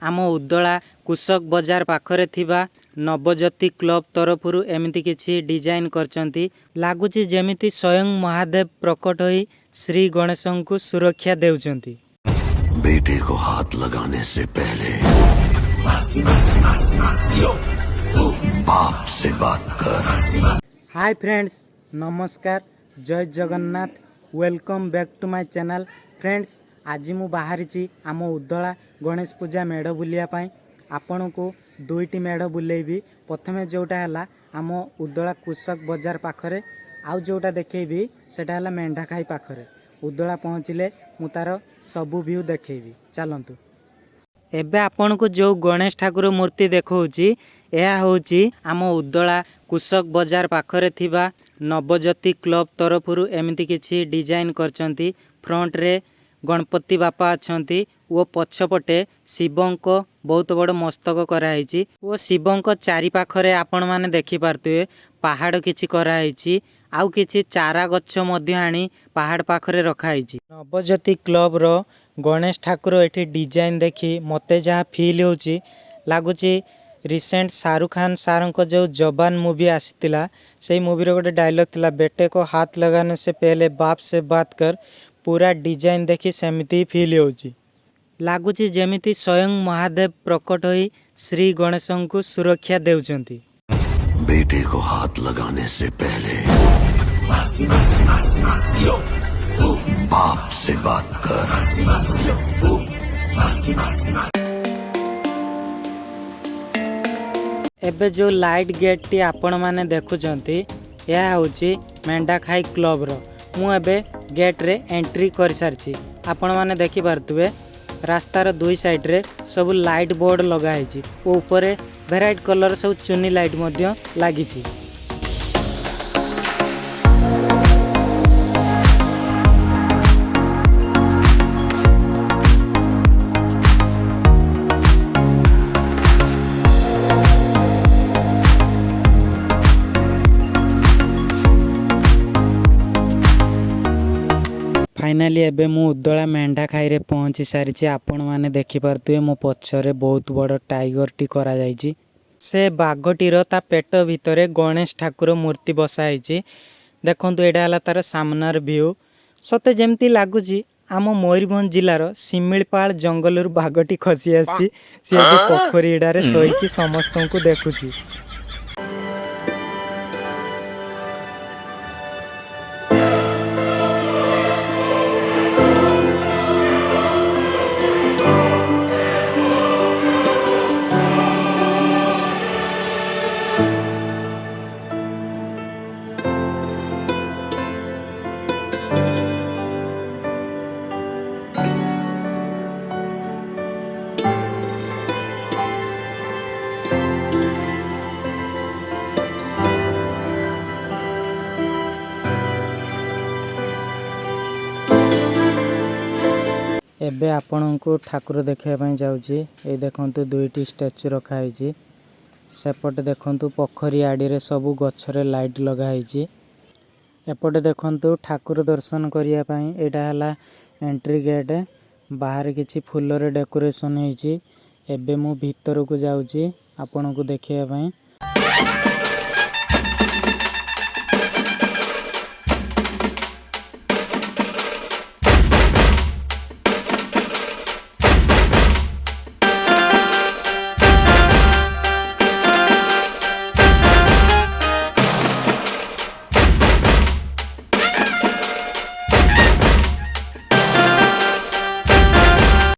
आम उदला कुशक बजार पाखरे थिबा नवज्योति क्लब तरफरु एमिति किछि डिजाइन करचंती। लागुची जेमिति स्वयं महादेव प्रकट होई श्री गणेशं को सुरक्षा देउचंती। बेटे को हाथ लगाने से पहले बाप से बात कर। हाय फ्रेंड्स, नमस्कार, जय Jagannath, welcome back to my channel. Friends, आज मु बाहरी आम उदला गणेश पूजा मेढ़ बुलिया आपण को दुईटी मेढ़ बुलेबी। प्रथमे जोटा है आम उदला कुशक बजार पाखरे, आउ जोटा देखेबी सेटा है मेंढाखाई पाखरे। उदला पहुँचले मु तार सबू व्यू देखेबी। चलतु एबे आपण को जो गणेश ठाकुर मूर्ति देखौची यह होची आम उदला कुशक बजार पाखरे थिबा नवज्योति क्लब तरफरु एमिति किछि डिजाइन करचंती। फ्रंट रे गणपति बापा अछंती वो पछपटे शिवंक बहुत बड़ मस्तक कराई। वो शिवंक चारि पाखरे आपण माने देखि पारतुए पहाड़ किछि कराई। आउ किछि चारा गच्छ मध्य आनी पहाड़ पाखरे रखाई। नवज्योति क्लब रो गणेश ठाकुर एठी डिजाइन देखी मते जहाँ फील होची लागुची रिसेंट शाहरुख खान सार को जो जवान मूवी आसीतिला से मूवी रो गोटे डायलॉग थिला, बेटे को हाथ लगाने से पहले बाप से बात कर। पूरा डिजाइन देखी सेमिति फील होची। लागुची जेमिति स्वयं महादेव प्रकट होई श्री गणेशं को सुरक्षा देउचंती। बेटे को हाथ लगाने से पहले बाप से बात कर। एबे जो लाइट गेट टी आपण माने देखुचंती यह होची मेंढाखाई क्लब रो। मु एबे गेट रे एंट्री कर सारची। आपण माने देखि पारतुए रास्तार दुई साइड रे सब लाइट बोर्ड लगा है। ऊपर वेराइट कलर सब चुनी लाइट मध्य लागिची। फाइनाली एबे मु उदला मेंढाखाई रे पहुंची सारी। आपण माने देखि पारतुए मो पछरे बहुत बड़ टाइगर टी करा जायची। से बाघटीर ता पेट भितरे गणेश ठाकुर मूर्ति बसाई। देखंतु एडा हला तार सामनार व्यू। सते जेमती लागुची आम मयूरभंज जिलार सिमिलपाल जंगलरू बाघटी खसी आसी सी पोखरी एडारे सोईकी समस्तन को देखुची। एबे आपण को ठाकुर देखा जाऊँगी। ये देखंतु दुईटी स्टैचू रखाई। सेपटे देखंतु पोखरी आड़ी रे सबू गछरे लाइट लगाई। एपटे देखंतु ठाकुर दर्शन करिया पई एटा हला एंट्री गेट। बाहर किछि फूल रे डेकोरेशन होईची। एबे मु भीतर को जाऊँगी आपण को देखिया पई।